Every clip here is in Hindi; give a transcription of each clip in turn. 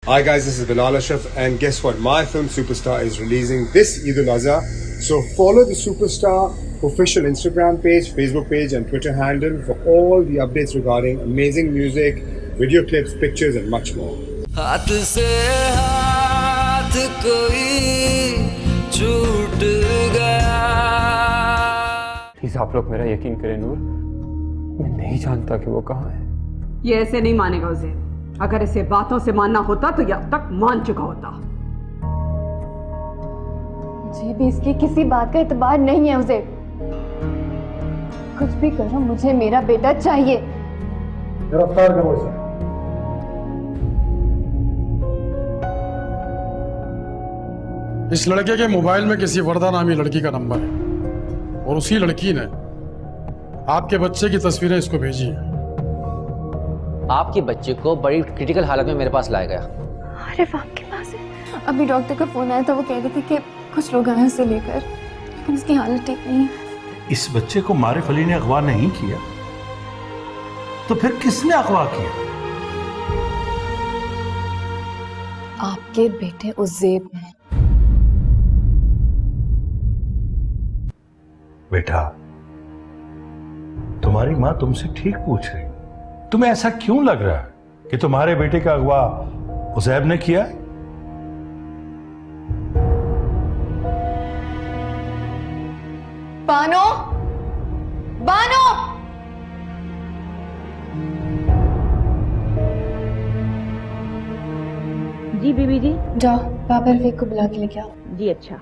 Hi guys, this is Bilal Ashraf, and guess what? My film Superstar is releasing this Eid al-Azha. So follow the Superstar official Instagram page, Facebook page and Twitter handle for all the updates regarding amazing music, video clips, pictures and much more. हाथ से हाथ कोई छूट गया। प्लीज आप लोग मेरा यकीन करें नूर, मैं नहीं जानता कि वो कहाँ है। ये ऐसे नहीं मानेगा उसे। अगर इसे बातों से मानना होता तो ये अब तक मान चुका होता। मुझे भी इसकी किसी बात का एतबार नहीं है। उसे कुछ भी करो, मुझे मेरा बेटा चाहिए। गिरफ्तार करो इसे। इस लड़के के मोबाइल में किसी वर्दा नामी लड़की का नंबर है और उसी लड़की ने आपके बच्चे की तस्वीरें इसको भेजी है। आपके बच्चे को बड़ी क्रिटिकल हालत में मेरे पास लाया गया। आरिफ आपके पास है? अभी डॉक्टर का फोन आया था, वो कह रहे थे कि कुछ लोग आए उसे लेकर, लेकिन उसकी हालत ठीक नहीं है। इस बच्चे को मारिफ अली ने अगवा नहीं किया तो फिर किसने अगवा किया? आपके बेटे उज़ैब ने। बेटा, तुम्हारी माँ तुमसे ठीक पूछ रही, तुम्हें ऐसा क्यों लग रहा है कि तुम्हारे बेटे का अगवा उज़ैब ने किया? बानो, बानो, जी बीबी जी। जाओ पापा रफीक को बुला के लेके आओ। जी अच्छा।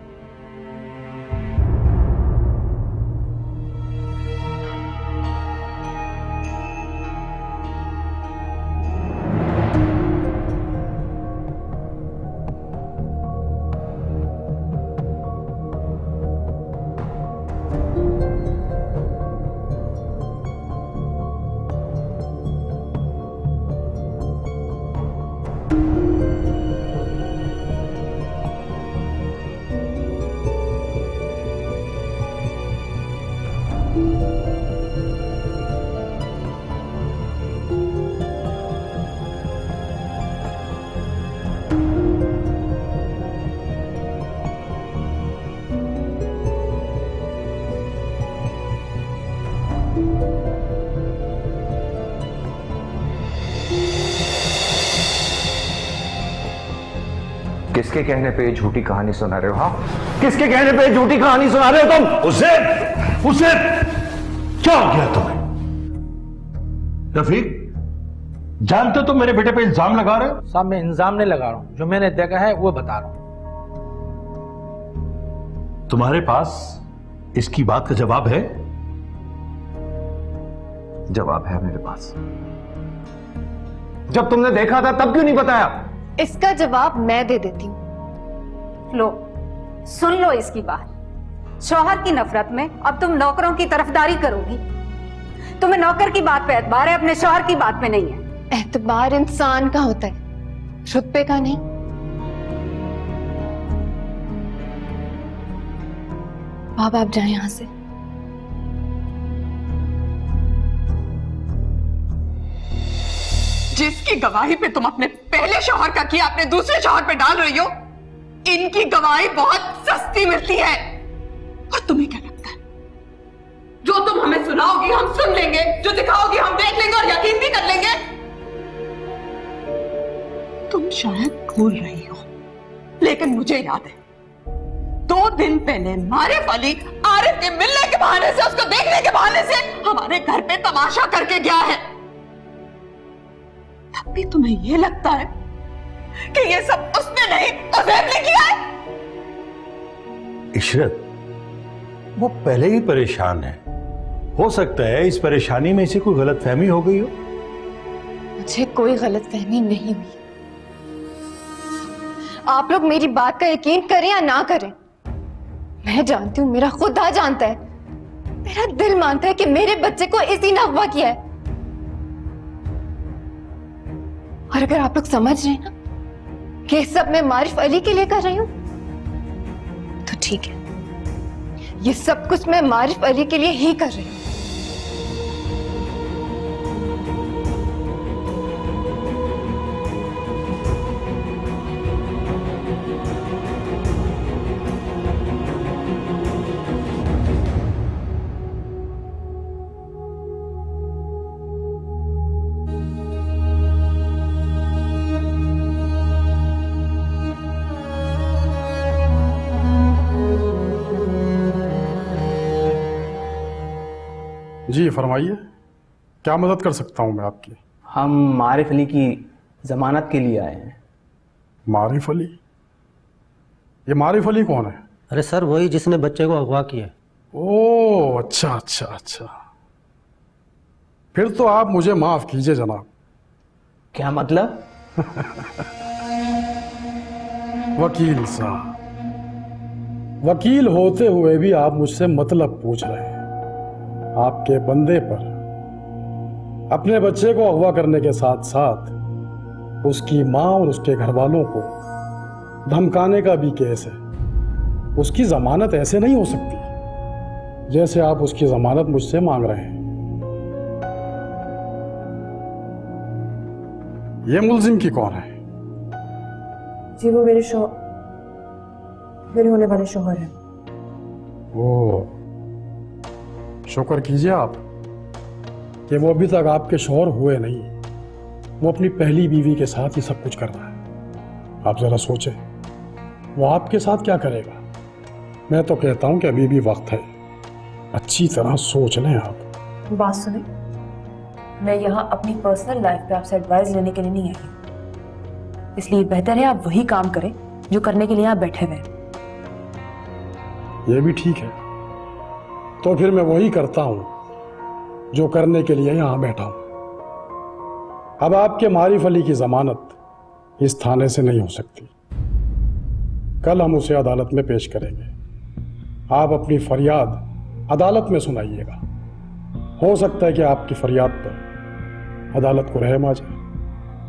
किसके कहने पे झूठी कहानी सुना रहे हो? हाँ, किसके कहने पे झूठी कहानी सुना रहे हो तुम? उज़ैब, उज़ैब, क्या हो गया तुम्हें? रफीक, जानते हो तुम मेरे बेटे पे इल्जाम लगा रहे हो? साहब मैं इल्जाम नहीं लगा रहा हूं, जो मैंने देखा है वो बता रहा हूं। तुम्हारे पास इसकी बात का जवाब है? जवाब है मेरे पास। जब तुमने देखा था तब क्यों नहीं बताया? इसका जवाब मैं दे देती हूँ। लो सुन लो इसकी बात। शौहर की नफरत में अब तुम नौकरों की तरफदारी करोगी। तुम्हें नौकर की बात पे एतबार है, अपने शौहर की बात पे नहीं है। एतबार इंसान का होता है, रुतबे का नहीं। बाबा आप जाए यहां से। जिसकी गवाही पे तुम अपने पहले शौहर का किया अपने दूसरे शौहर पे डाल रही हो, इनकी गवाही बहुत सस्ती मिलती है। और तुम्हें क्या लगता है जो तुम हमें सुनाओगी हम सुन लेंगे, जो दिखाओगी हम देख लेंगे और यकीन भी कर लेंगे? तुम शायद भूल रही हो, लेकिन मुझे याद है 2 दिन पहले मारिफ अली आरिफ के मिलने के बहाने से, उसको देखने के बहाने से हमारे घर पे तमाशा करके गया है। तब भी तुम्हें यह लगता है कि ये सब उसने नहीं उज़ैब ने किया है? इशरत, वो पहले ही परेशान है, हो सकता है इस परेशानी में इसे कोई गलतफहमी हो गई हो। मुझे कोई गलतफहमी नहीं हुई। आप लोग मेरी बात का यकीन करें या ना करें, मैं जानती हूं, मेरा खुदा जानता है, मेरा दिल मानता है कि मेरे बच्चे को इसी ने अगवा किया है। और अगर आप लोग समझ रहे हैं ना कि सब मैं मारिफ अली के लिए कर रही हूं, तो ठीक है, ये सब कुछ मैं मारिफ अली के लिए ही कर रही हूं। जी फरमाइए, क्या मदद कर सकता हूँ मैं आपकी? हम मारिफ अली की जमानत के लिए आए हैं। मारिफ अली? ये मारिफ अली कौन है? अरे सर, वही जिसने बच्चे को अगवा किया। ओह अच्छा अच्छा अच्छा, फिर तो आप मुझे माफ कीजिए जनाब। क्या मतलब? वकील साहब, वकील होते हुए भी आप मुझसे मतलब पूछ रहे हैं। आपके बंदे पर अपने बच्चे को अगवा करने के साथ साथ उसकी मां और उसके घर वालों को धमकाने का भी केस है। उसकी जमानत ऐसे नहीं हो सकती जैसे आप उसकी जमानत मुझसे मांग रहे हैं। ये मुलजिम की कौन है? जी वो मेरे होने वाले शोहर हैं। ओ, शुक्र कीजिए आप कि वो अभी तक आपके शौहर हुए नहीं। वो अपनी पहली बीवी के साथ ही सब कुछ कर रहा है। आप जरा सोचें, वो आपके साथ क्या करेगा। मैं तो कहता हूं कि अभी भी वक्त है, अच्छी तरह सोच लें आप। बात सुने, मैं यहाँ अपनी पर्सनल लाइफ पे आपसे एडवाइस लेने के लिए नहीं आई, इसलिए बेहतर है आप वही काम करें जो करने के लिए आप बैठे हुए हैं। ये भी ठीक है, तो फिर मैं वही करता हूं जो करने के लिए यहां बैठा हूं। अब आपके मारिफ अली की जमानत इस थाने से नहीं हो सकती। कल हम उसे अदालत में पेश करेंगे। आप अपनी फरियाद अदालत में सुनाइएगा। हो सकता है कि आपकी फरियाद पर अदालत को रहम आ जाए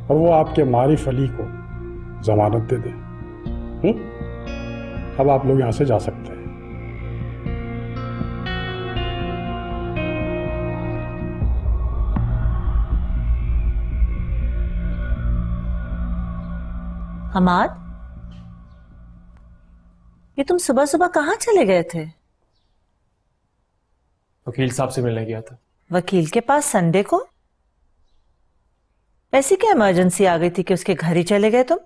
और वो आपके मारिफ अली को जमानत दे दे। अब आप लोग यहां से जा सकते हैं। हमाद, ये तुम सुबह सुबह कहाँ चले गए थे? वकील साहब से मिलने गया था। वकील के पास संडे को? ऐसी क्या इमरजेंसी आ गई थी कि उसके घर ही चले गए तुम?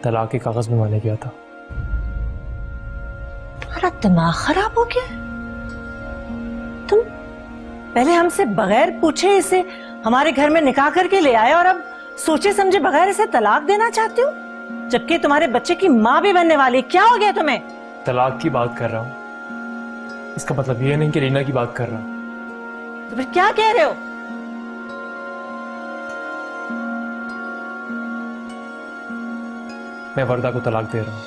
तलाक के कागज बनवाने गया था। तुम्हारा दिमाग खराब हो गया? तुम पहले हमसे बगैर पूछे इसे हमारे घर में निकाह करके ले आए और अब सोचे समझे बगैर इसे तलाक देना चाहते हो, जबकि तुम्हारे बच्चे की माँ भी बनने वाली। क्या हो गया तुम्हें? तलाक की बात कर रहा हूं, इसका मतलब ये नहीं कि रीना की बात कर रहा हूं। तो फिर क्या कह रहे हो? मैं वर्दा को तलाक दे रहा हूं।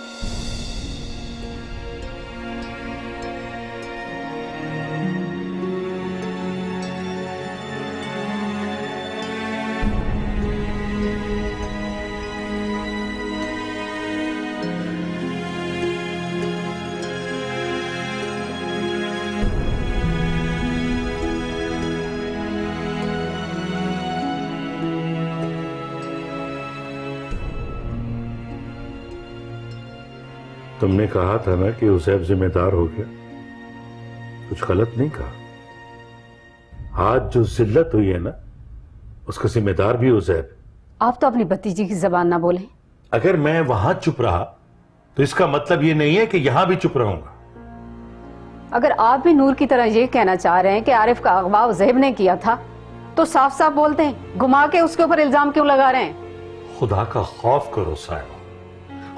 तुमने कहा था ना कि उजैब जिम्मेदार हो गया। कुछ गलत नहीं कहा। आज जो जिल्लत हुई है ना, उसका जिम्मेदार भी उजैब। आप तो अपनी भतीजी की जबान ना बोलें। अगर मैं वहां चुप रहा तो इसका मतलब ये नहीं है कि यहां भी चुप रहूंगा। अगर आप भी नूर की तरह ये कहना चाह रहे हैं कि आरिफ का अगवा उजैब ने किया था, तो साफ साफ बोलते हैं, घुमा के उसके ऊपर इल्जाम क्यों लगा रहे हैं? खुदा का खौफ करो साहिबा,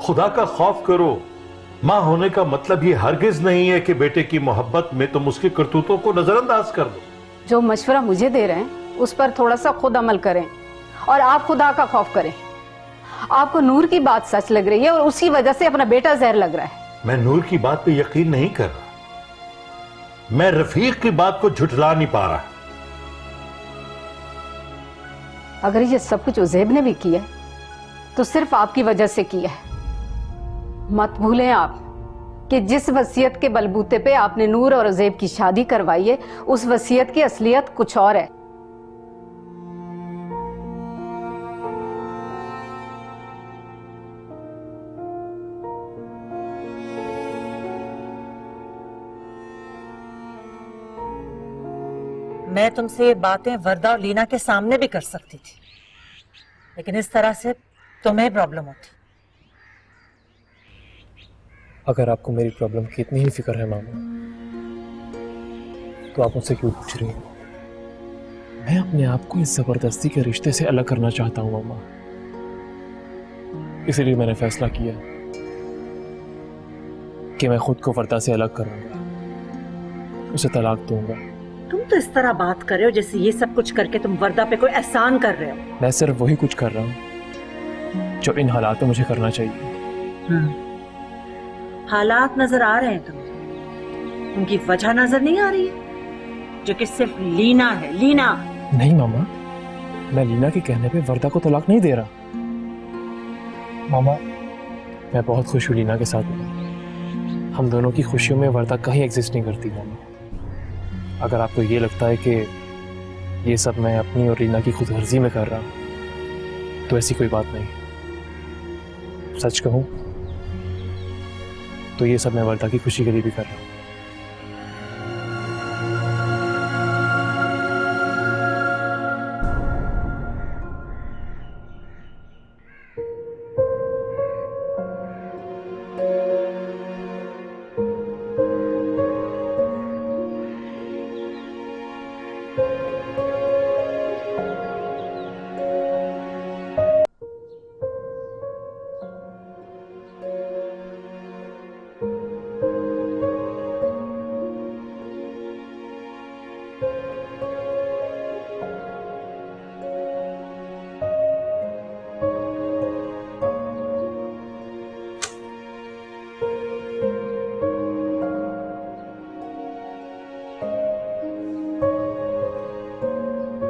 खुदा का खौफ करो। मां होने का मतलब ये हरगिज नहीं है कि बेटे की मोहब्बत में तुम उसकी करतूतों को नजरअंदाज कर दो। जो मशवरा मुझे दे रहे हैं उस पर थोड़ा सा खुद अमल करें और आप खुदा का खौफ करें। आपको नूर की बात सच लग रही है और उसी वजह से अपना बेटा जहर लग रहा है। मैं नूर की बात पे यकीन नहीं कर रहा, मैं रफीक की बात को झुठला नहीं पा रहा। अगर ये सब कुछ उजैब ने भी किया है तो सिर्फ आपकी वजह से किया है। मत भूलें आप कि जिस वसीयत के बलबूते पे आपने नूर और उजैब की शादी करवाई है, उस वसीयत की असलियत कुछ और है। मैं तुमसे ये बातें वर्दा और लीना के सामने भी कर सकती थी, लेकिन इस तरह से तुम्हें प्रॉब्लम होती। अगर आपको मेरी प्रॉब्लम की इतनी ही फिक्र है मामा, तो आप मुझसे क्यों पूछ रही हैं? मैं अपने आप को इस जबरदस्ती के रिश्ते से अलग करना चाहता हूं मामा। इसलिए मैंने फैसला किया कि मैं खुद को वर्दा से अलग करूंगा, उसे तलाक दूंगा। तुम तो इस तरह बात कर रहे हो जैसे ये सब कुछ करके तुम वर्दा पे कोई एहसान कर रहे हो। मैं सिर्फ वही कुछ कर रहा हूं जो इन हालात में मुझे करना चाहिए। हालात नजर आ रहे हैं तुम्हें, उनकी वजह नजर नहीं आ रही है, जो कि सिर्फ लीना है। लीना नहीं मामा, मैं लीना के कहने पे वर्दा को तलाक नहीं दे रहा। मामा, मैं बहुत खुश हूँ लीना के साथ में। हम दोनों की खुशियों में वर्दा कहीं एग्जिस्ट नहीं करती मामा। अगर आपको ये लगता है कि ये सब मैं अपनी और लीना की खुदगर्जी में कर रहा हूँ, तो ऐसी कोई बात नहीं। सच कहूँ तो ये सब मैं वर्दा की खुशी के लिए भी कर रहा हूँ।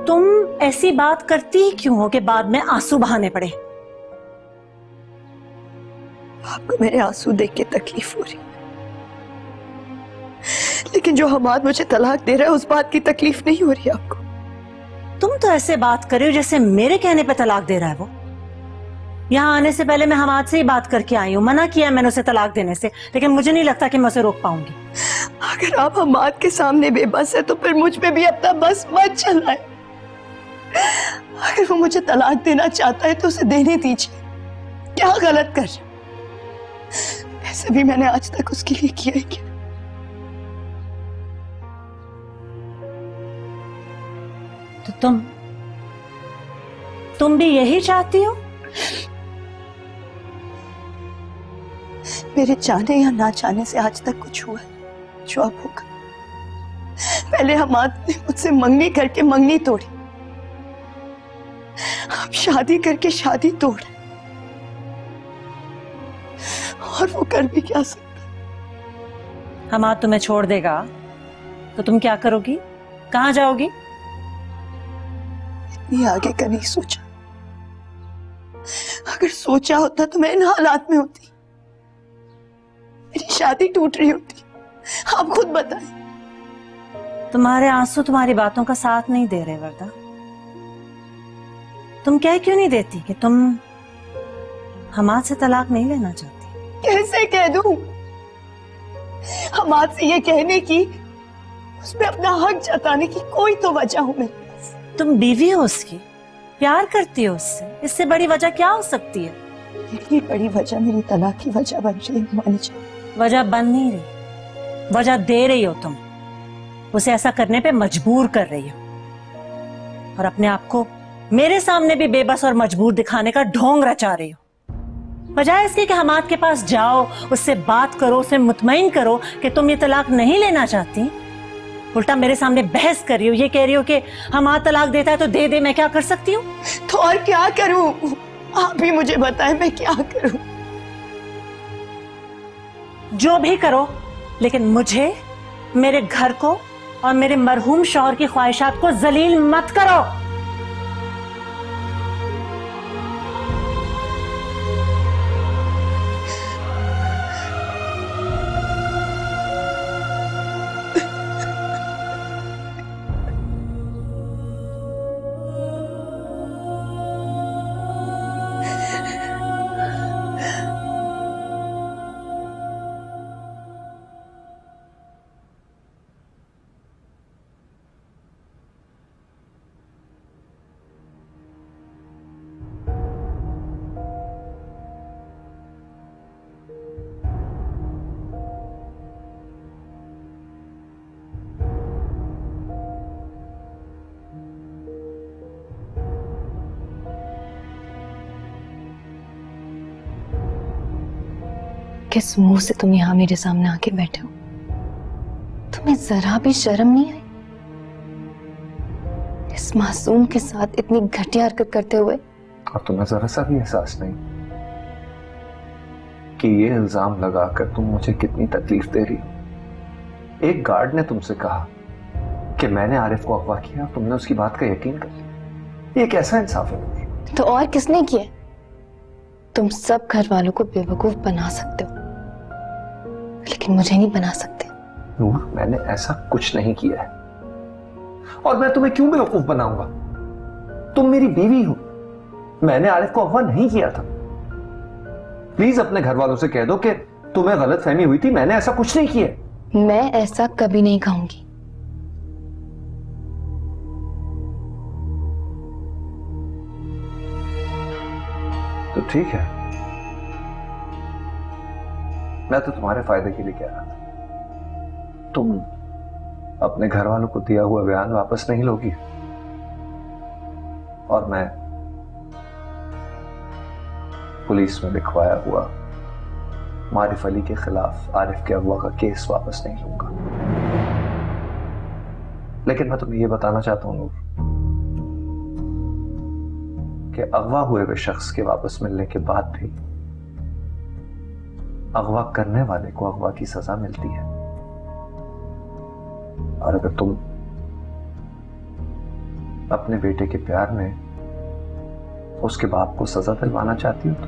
तुम ऐसी बात करती ही क्यों हो कि बाद में आंसू बहाने पड़े? आपको मेरे आंसू देख के तकलीफ हो रही, लेकिन जो हमाद मुझे तलाक दे रहा है उस बात की तकलीफ नहीं हो रही आपको। तुम तो ऐसे बात कर रहे हो जैसे मेरे कहने पे तलाक दे रहा है वो। यहाँ आने से पहले मैं हमाद से ही बात करके आई हूँ, मना किया मैंने उसे तलाक देने से, लेकिन मुझे नहीं लगता कि मैं उसे रोक पाऊंगी। अगर आप हमाद के सामने बेबस है तो फिर मुझ पे भी अपना बस मत चलाए। अगर वो मुझे तलाक देना चाहता है तो उसे देने दीजिए, क्या गलत कर रहे? ऐसे भी मैंने आज तक उसके लिए किया है क्या? तो तुम भी यही चाहती हो? मेरे चाहने या ना चाहने से आज तक कुछ हुआ है जो अब होगा। पहले हमाद ने मुझसे मंगनी करके मंगनी तोड़ी, अब शादी करके शादी तोड़, और वो कर भी क्या सकता। हमाद तुम्हें छोड़ देगा तो तुम क्या करोगी? कहां जाओगी? इतनी आगे का नहीं सोचा। अगर सोचा होता तो मैं इन हालात में होती, मेरी शादी टूट रही होती। आप खुद बताएं। तुम्हारे आंसू तुम्हारी बातों का साथ नहीं दे रहे वर्दा। तुम कह क्यों नहीं देती कि तुम हमाद से तलाक नहीं लेना चाहती? कैसे कह दूं? हमाद से ये कहने की, उसमें अपना हक जताने की कोई तो वजह हो मेरे पास। तुम बीवी हो उसकी, प्यार करती हो उससे, इससे बड़ी वजह क्या हो सकती है? इतनी बड़ी वजह मेरी तलाक की वजह बन रही है। मानी जाए वजह बन नहीं रही, वजह दे रही हो तुम। उसे ऐसा करने पे मजबूर कर रही हो, और अपने आप को मेरे सामने भी बेबस और मजबूर दिखाने का ढोंग रचा रही हो। बजाय इसके कि हमाद के पास जाओ, उससे बात करो, उसे मुतमईन करो कि तुम ये तलाक नहीं लेना चाहती, उल्टा मेरे सामने बहस कर रही हो। ये कह रही हो कि हमाद तलाक देता है तो दे दे, मैं क्या कर सकती हूँ? तो और क्या करूं? आप ही मुझे बताएं, मैं क्या करूं? जो भी करो, लेकिन मुझे, मेरे घर को और मेरे मरहूम शौहर की ख्वाहिशात को जलील मत करो। किस मुंह से तुम यहाँ मेरे सामने आके बैठे हो? तुम्हें जरा भी शर्म नहीं आई इस मासूम के साथ इतनी घटिया हरकत करते हुए? और तुम्हें जरा सा भी एहसास नहीं कि ये इल्जाम लगाकर तुम मुझे कितनी तकलीफ दे रही हो? एक गार्ड ने तुमसे कहा कि मैंने आरिफ को अगवा किया, तुमने उसकी बात का यकीन कर लिया। ये कैसा इंसाफ है? तो और किसने किया? तुम सब घर वालों को बेवकूफ बना सकते हो, लेकिन मुझे नहीं बना सकते। नूर, मैंने ऐसा कुछ नहीं किया है, और मैं तुम्हें क्यों बेवकूफ बनाऊंगा? तुम मेरी बीवी हो, मैंने आरिफ को अगवा नहीं किया था। प्लीज अपने घर वालों से कह दो कि तुम्हें गलत फहमी हुई थी, मैंने ऐसा कुछ नहीं किया। मैं ऐसा कभी नहीं कहूंगी। तो ठीक है, मैं तो तुम्हारे फायदे के लिए कह रहा था। तुम अपने घर वालों को दिया हुआ बयान वापस नहीं लोगी, और मैं पुलिस में लिखवाया हुआ मारिफ अली के खिलाफ आरिफ के अगवा का केस वापस नहीं लूंगा। लेकिन मैं तुम्हें यह बताना चाहता हूं नूर कि अगवा हुए हुए शख्स के वापस मिलने के बाद भी अगवा करने वाले को अगवा की सजा मिलती है। और अगर तुम अपने बेटे के प्यार में उसके बाप को सजा दिलवाना चाहती हो तो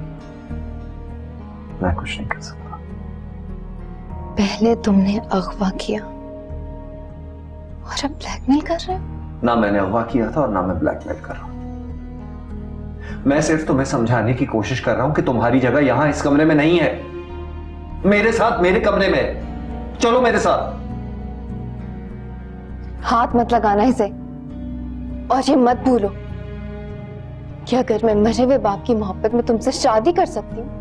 मैं कुछ नहीं कर सकता। पहले तुमने अगवा किया और अब ब्लैकमेल कर रहे हो? ना मैंने अगवा किया था और ना मैं ब्लैकमेल कर रहा हूं। मैं सिर्फ तुम्हें समझाने की कोशिश कर रहा हूं कि तुम्हारी जगह यहां इस कमरे में नहीं है, मेरे साथ मेरे कमरे में। चलो मेरे साथ। हाथ मत लगाना इसे, और ये मत भूलो कि अगर मैं मरे हुए बाप की मोहब्बत में तुमसे शादी कर सकती हूँ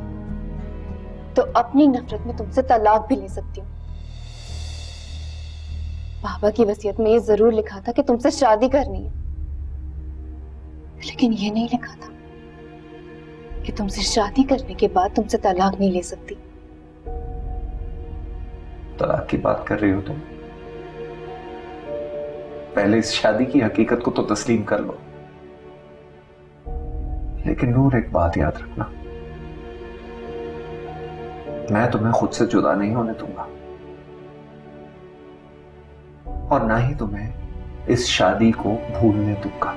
तो अपनी नफरत में तुमसे तलाक भी ले सकती हूँ। बाबा की वसीयत में ये जरूर लिखा था कि तुमसे शादी करनी है, लेकिन ये नहीं लिखा था कि तुमसे शादी करने के बाद तुमसे तलाक नहीं ले सकती। तलाक की बात कर रही हो तुम? पहले इस शादी की हकीकत को तो तस्लीम कर लो। लेकिन नूर, एक बात याद रखना, मैं तुम्हें खुद से जुदा नहीं होने दूंगा, और ना ही तुम्हें इस शादी को भूलने दूंगा।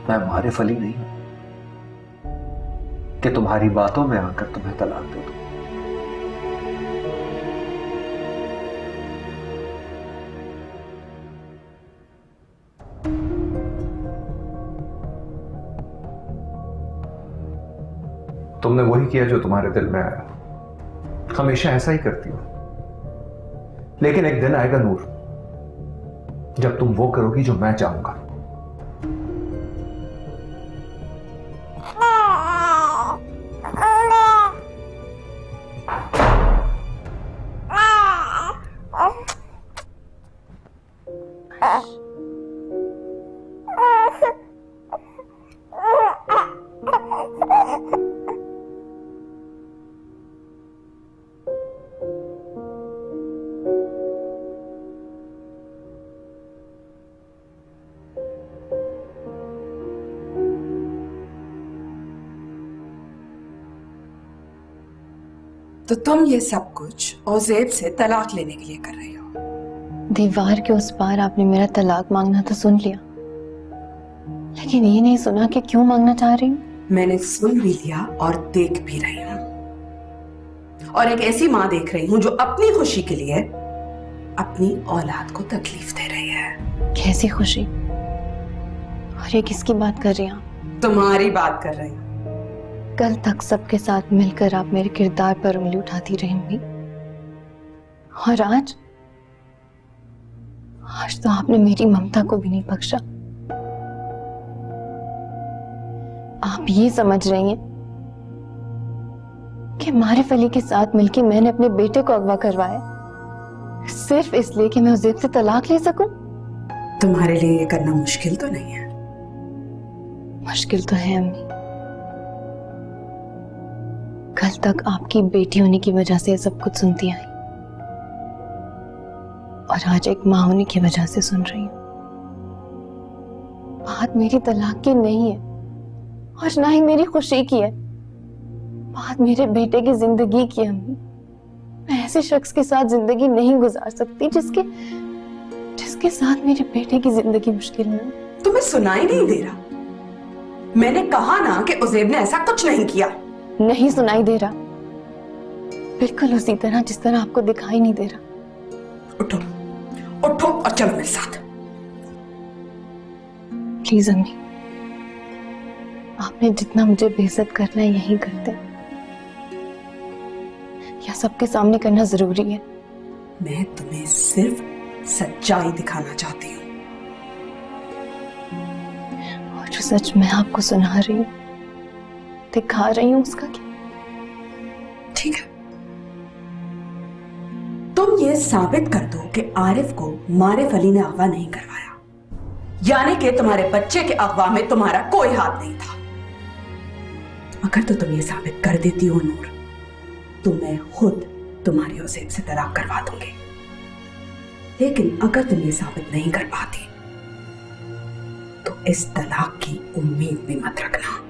मैं मारिफ अली नहीं हूं कि तुम्हारी बातों में आकर तुम्हें तलाक दे दूं। तुमने वही किया जो तुम्हारे दिल में आया, हमेशा ऐसा ही करती हो। लेकिन एक दिन आएगा नूर जब तुम वो करोगी जो मैं चाहूंगा। तो तुम ये सब कुछ ओज़ेब से तलाक लेने के लिए कर रही हो? दीवार के उस पार आपने मेरा तलाक मांगना तो सुन लिया, लेकिन ये नहीं सुना कि क्यों मांगना चाह रही हूँ। मैंने सुन भी लिया और देख भी रही हूँ, और एक ऐसी माँ देख रही हूँ जो अपनी खुशी के लिए अपनी औलाद को तकलीफ दे रही है। कैसी खुशी? और ये किसकी बात कर रही हैं आप? तुम्हारी बात कर रही हूँ। कल तक सबके साथ मिलकर आप मेरे किरदार पर उंगली उठाती रही होंगी, और आज तो आपने मेरी ममता को भी नहीं बख्शा। आप ये समझ रही हैं कि मारिफ अली के साथ मिलकर मैंने अपने बेटे को अगवा करवाया सिर्फ इसलिए कि मैं ओज़ेब से तलाक ले सकूं? तुम्हारे लिए ये करना मुश्किल तो नहीं है? मुश्किल तो है अम्मी, कल तक आपकी बेटी होने की वजह से ये सब कुछ सुनती आई और आज एक माँ होने की वजह से सुन रही हूँ। बात मेरी तलाक की नहीं है और ना ही मेरी खुशी की है, बात मेरे बेटे की जिंदगी की है। अम्मी, मैं ऐसे शख्स के साथ जिंदगी नहीं गुजार सकती जिसके साथ मेरे बेटे की जिंदगी मुश्किल में हो। तुम्हें सुनाई नहीं दे रहा? मैंने कहा ना कि उज़ैब ने ऐसा कुछ नहीं किया। नहीं सुनाई दे रहा, बिल्कुल उसी तरह जिस तरह आपको दिखाई नहीं दे रहा। उठो उठो और चलो मेरे साथ। प्लीज अम्मी, आपने जितना मुझे बेइज्जत करना है यही करते, या सबके सामने करना जरूरी है? मैं तुम्हें सिर्फ सच्चाई दिखाना चाहती हूँ, और जो सच मैं आपको सुना रही हूँ, दिखा रही हूँ, उसका क्या? ठीक है, तुम ये साबित कर दो कि आरिफ को मारिफ अली ने अगवा नहीं करवाया, यानी कि तुम्हारे बच्चे के अगवा में तुम्हारा कोई हाथ नहीं था। अगर तो तुम ये साबित कर देती हो नूर, तो मैं खुद तुम्हारी उज़ैब से तलाक करवा दूंगी। लेकिन अगर तुम ये साबित नहीं कर पाती तो इस तलाक की उम्मीद भी मत रखना।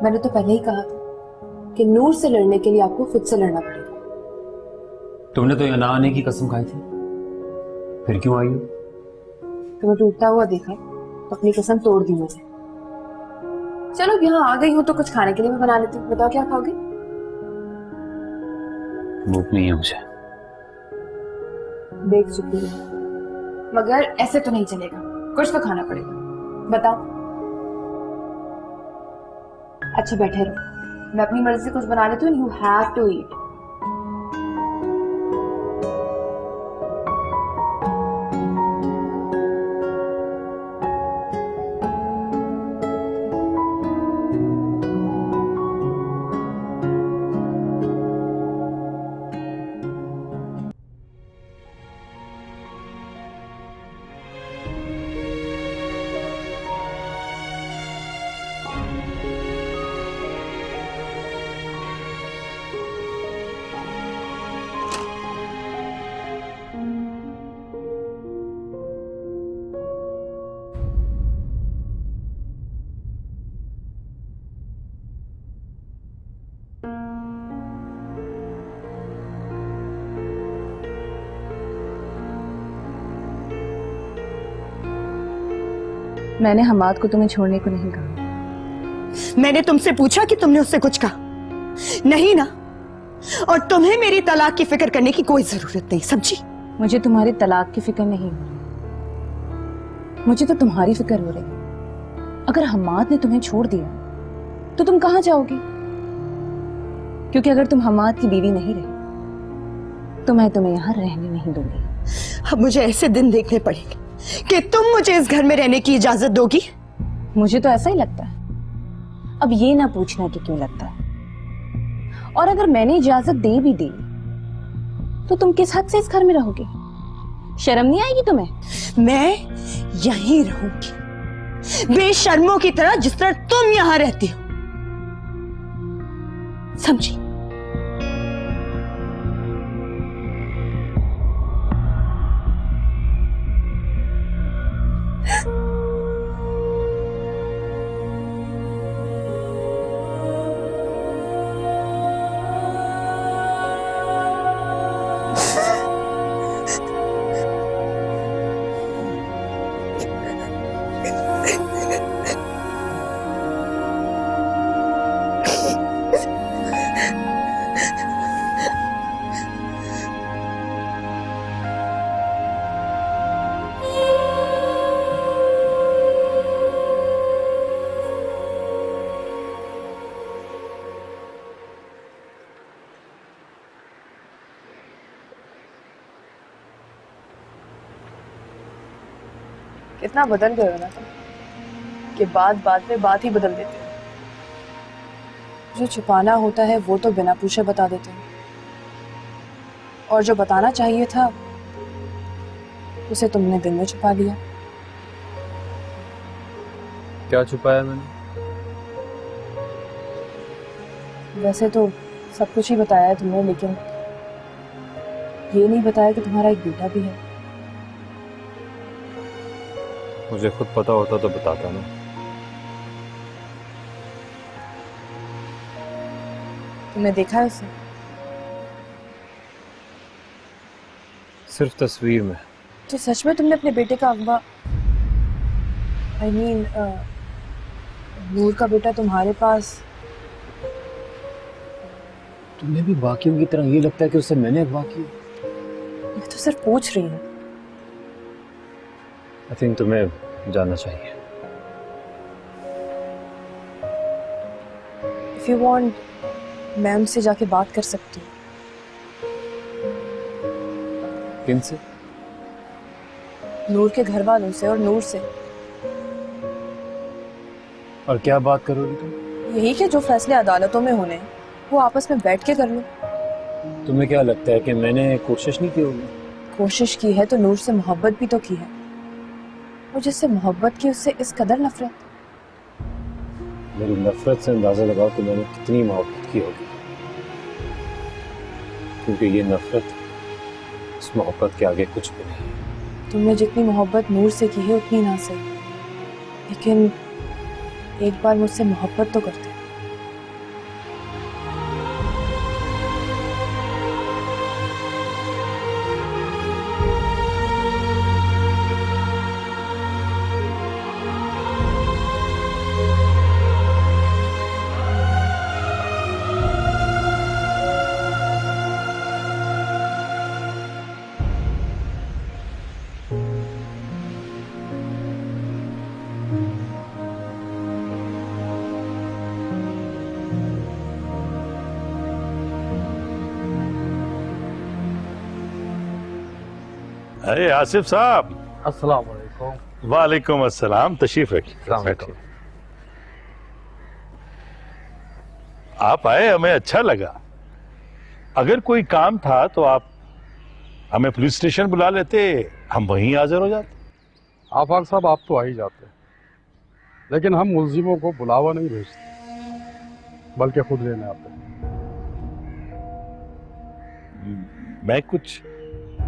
मैंने तो पहले ही कहा था कि नूर से लड़ने के लिए आपको खुद से लड़ना पड़ेगा। तुमने तो यहाँ ना आने की कसम खाई थी, फिर क्यों आई हो? तुम्हें टूटता हुआ देखा तो अपनी कसम तोड़ दी मैंने। चलो अब यहाँ आ गई हूँ तो कुछ खाने के लिए मैं बना लेती हूँ। बताओ क्या खाओगे? भूख नहीं है मुझे। देख चुकी हूँ, मगर ऐसे तो नहीं चलेगा, कुछ तो खाना पड़ेगा। बताओ। अच्छा बैठे रहो, मैं अपनी मर्जी से कुछ बना लेती हूँ। You have to eat. मैंने हमाद को तुम्हें छोड़ने को नहीं कहा। मैंने तुमसे पूछा कि तुमने उससे कुछ कहा? नहीं ना। और तुम्हें मेरी तलाक की फिक्र करने की कोई जरूरत नहीं, समझी? मुझे तुम्हारी तलाक की फिक्र नहीं हो रही, मुझे तो तुम्हारी फिक्र हो रही। अगर हमाद ने तुम्हें छोड़ दिया तो तुम कहां जाओगी? क्योंकि अगर तुम हमाद की बीवी नहीं रही तो मैं तुम्हें यहां रहने नहीं दूंगी। अब मुझे ऐसे दिन देखने पड़ेंगे कि तुम मुझे इस घर में रहने की इजाजत दोगी? मुझे तो ऐसा ही लगता है। अब ये ना पूछना कि क्यों लगता है। और अगर मैंने इजाजत दे भी दी तो तुम किस हद से इस घर में रहोगे? शर्म नहीं आएगी तुम्हें? मैं यहीं रहूंगी, बेशर्मों की तरह, जिस तरह तुम यहां रहती हो, समझी? कितना बदल गए हो ना तुम, कि बात बात पे बात ही बदल देते हो। जो छुपाना होता है वो तो बिना पूछे बता देते हो, और जो बताना चाहिए था उसे तुमने दिल में छुपा लिया। क्या छुपाया मैंने? वैसे तो सब कुछ ही बताया है तुमने, लेकिन ये नहीं बताया कि तुम्हारा एक बेटा भी है। मुझे खुद पता होता तो बताता ना। तुमने देखा है उसे? सिर्फ तस्वीर में। तो सच में तुमने अपने बेटे का अगवा, I mean, नूर का बेटा तुम्हारे पास? तुम्हें भी बाकियों की तरह ये लगता है कि उसे मैंने अगवा किया? मैं तो सिर्फ पूछ रही हूँ। आई थिंक तुम्हें जानना चाहिए। If you want, मैं उनसे जाके बात कर सकती हूँ। किन से? नूर के घर वालों से और नूर से। और क्या बात करोगी तुम? यही कि जो फैसले अदालतों में होने वो आपस में बैठ के कर लो। तुम्हें क्या लगता है कि मैंने कोशिश नहीं की होगी? कोशिश की है तो नूर से मोहब्बत भी तो की है, और जिससे मोहब्बत की उससे इस कदर नफरत। मेरी नफरत से अंदाजा लगाओ कि मैंने कितनी मोहब्बत की होगी, क्योंकि ये नफरत इस मोहब्बत के आगे कुछ भी नहीं। तुमने जितनी मोहब्बत नूर से की है उतनी ना सही, लेकिन एक बार मुझसे मोहब्बत तो करते। अरे आसिफ साहब। अस्सलाम वालेकुम। वालेकुम अस्सलाम। तशरीफ रखिए। आप आए, हमें अच्छा लगा। अगर कोई काम था तो आप हमें पुलिस स्टेशन बुला लेते, हम वहीं हाजिर हो जाते। आफाक साहब, आप तो आ ही जाते, लेकिन हम मुल्जिमों को बुलावा नहीं भेजते, बल्कि खुद लेने आते। मैं कुछ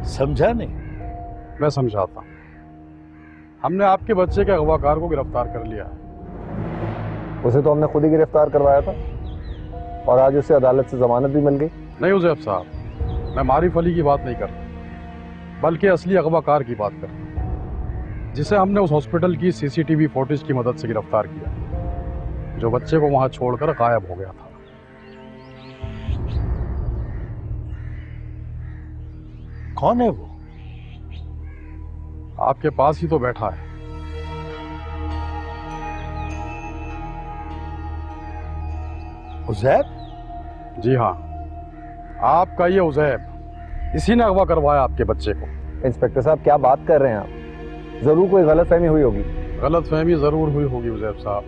समझा नहीं। मैं समझाता। हमने आपके बच्चे के अगवाकार को गिरफ्तार कर लिया है। उसे तो हमने खुद ही गिरफ्तार करवाया था, और आज उसे अदालत से जमानत भी मिल गई। नहीं उजैब साहब, मैं मारिफ अली की बात नहीं कर रहा, बल्कि असली अगवाकार की बात कर रहा हूं, जिसे हमने उस हॉस्पिटल की सीसीटीवी फुटेज की मदद से गिरफ्तार किया, जो बच्चे को वहां छोड़कर गायब हो गया था। कौन है वो? आपके पास ही तो बैठा है। उज़ैब? जी हाँ, आपका ये उज़ैब, इसी ने अगवा करवाया आपके बच्चे को। इंस्पेक्टर साहब, क्या बात कर रहे हैं आप? जरूर कोई गलतफहमी हुई होगी। गलतफहमी जरूर हुई होगी उज़ैब साहब,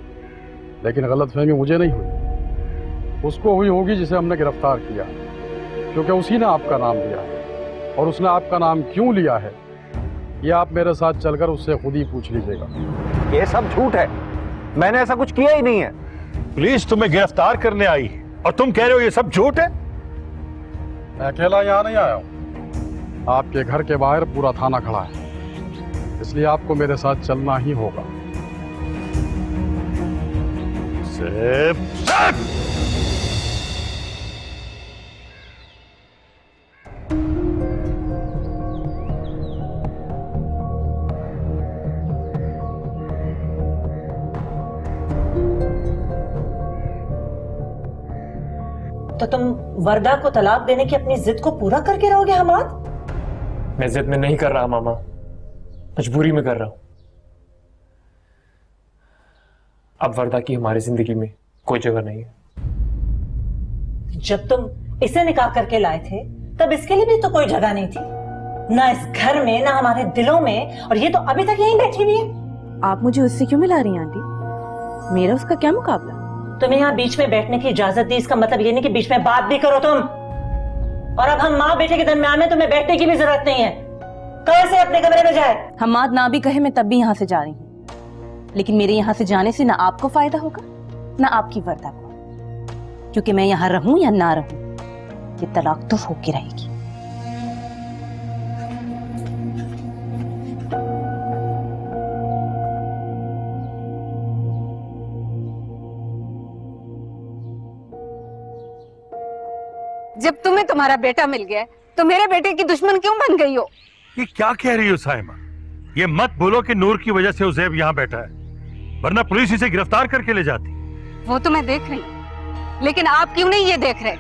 लेकिन गलतफहमी मुझे नहीं हुई, उसको हुई होगी जिसे हमने गिरफ्तार किया, क्योंकि उसी ने आपका नाम लिया है। और उसने आपका नाम क्यों लिया है, ये आप मेरे साथ चलकर उससे खुद ही पूछ लीजिएगा। ये सब झूठ है, मैंने ऐसा कुछ किया ही नहीं है। पुलिस तुम्हें गिरफ्तार करने आई और तुम कह रहे हो ये सब झूठ है? मैं अकेला यहाँ नहीं आया हूँ, आपके घर के बाहर पूरा थाना खड़ा है, इसलिए आपको मेरे साथ चलना ही होगा। तो तुम वर्दा को तलाक देने की अपनी जिद को पूरा करके रहोगे हमाद? मैं जिद में नहीं कर रहा मामा, मजबूरी में कर रहा हूं। अब वर्दा की हमारी जिंदगी में कोई जगह नहीं है। जब तुम इसे निकाह करके लाए थे तब इसके लिए भी तो कोई जगह नहीं थी। ना इस घर में, ना हमारे दिलों में, और ये तो अभी तक यहीं बैठी हुई है। आप मुझे उससे क्यों मिला रही हैं आंटी? मेरा उसका क्या मुकाबला? तुम्हें यहाँ बीच में बैठने की इजाजत दी, इसका मतलब ये नहीं कि बीच में बात भी करो तुम। और अब हम माँ बेटे के दरमियान में तुम्हें बैठने की भी जरूरत नहीं है। कल से अपने कमरे में जाए। हमाद ना भी कहे मैं तब भी यहाँ से जा रही हूँ, लेकिन मेरे यहाँ से जाने से ना आपको फायदा होगा ना आपकी वर्दा को, क्योंकि मैं यहाँ रहूं या ना रहूं, ये तलाक तो होके रहेगी। जब तुम्हें तुम्हारा बेटा मिल गया तो मेरे बेटे की दुश्मन क्यों बन गई हो? ये क्या कह रही हो साइमा? ये मत बोलो कि नूर की वजह से उज़ैब यहाँ बैठा है, वरना पुलिस इसे गिरफ्तार करके ले जाती। वो तो मैं देख रही हूँ, लेकिन आप क्यों नहीं ये देख रहे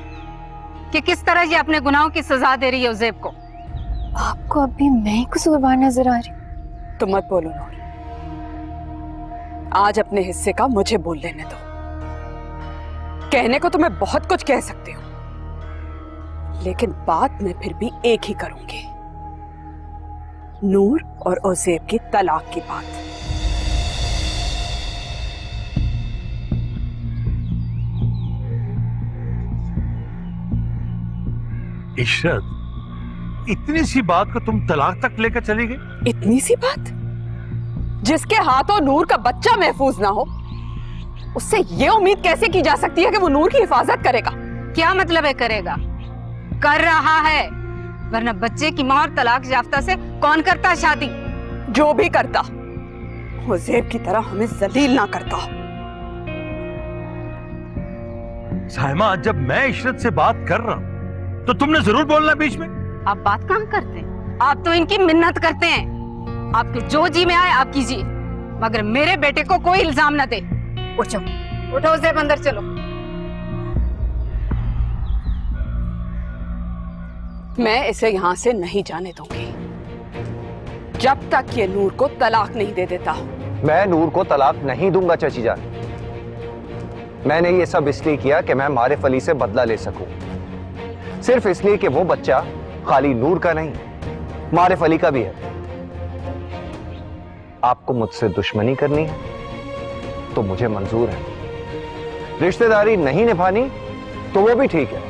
कि किस तरह ये अपने गुनाहों की सजा दे रही है उज़ैब को? आपको अभी मैं ही कसूरवार नजर आ रही? तो मत बोलो नूर, आज अपने हिस्से का मुझे बोल लेने दो। कहने को तो मैं बहुत कुछ कह सकती हूँ, लेकिन बात मैं फिर भी एक ही करूंगी, नूर और उज़ैब की तलाक की बात। इशरत, इतनी सी बात को तुम तलाक तक लेकर चली गई? इतनी सी बात? जिसके हाथों नूर का बच्चा महफूज ना हो, उससे ये उम्मीद कैसे की जा सकती है कि वो नूर की हिफाजत करेगा? क्या मतलब है करेगा? कर रहा है, वरना बच्चे की मां और तलाक याफ्ता से कौन करता शादी? जो भी करता, उज़ैब की तरह हमें जलील ना करता। साइमा, जब मैं इशरत से बात कर रहा हूं तो तुमने जरूर बोलना बीच में। आप बात कहाँ करते हैं? आप तो इनकी मिन्नत करते हैं। आपके जो जी में आए आप कीजिए, मगर मेरे बेटे को कोई इल्जाम न दे। उठो उठो, उज़ैब अंदर चलो। मैं इसे यहां से नहीं जाने दूंगी जब तक ये नूर को तलाक नहीं दे देता। मैं नूर को तलाक नहीं दूंगा चाची जान। मैंने ये सब इसलिए किया कि मैं मारिफ अली से बदला ले सकूं, सिर्फ इसलिए कि वो बच्चा खाली नूर का नहीं, मारिफ अली का भी है। आपको मुझसे दुश्मनी करनी है तो मुझे मंजूर है, रिश्तेदारी नहीं निभानी तो वो भी ठीक है,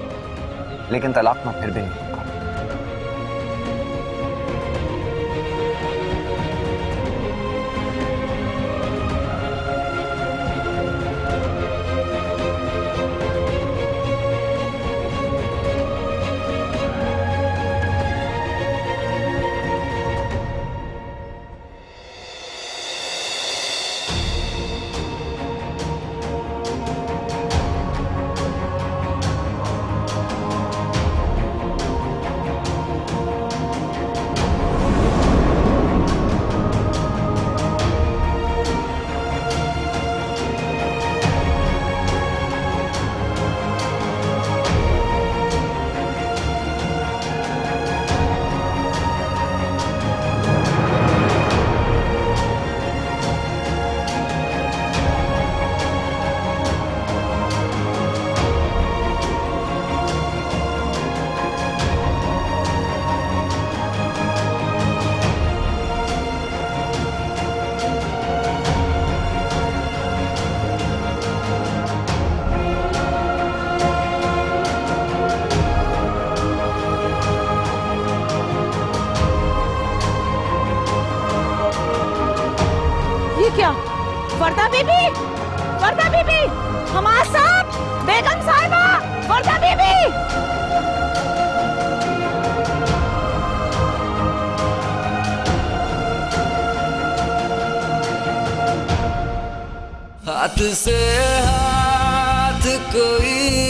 लेकिन तलाक मैं फिर भी नहीं। क्या? वर्दा बीबी, वर्दा बीबी, हमारे साथ बेगम साहिबा, वर्दा बीबी। हाथ से हाथ कोई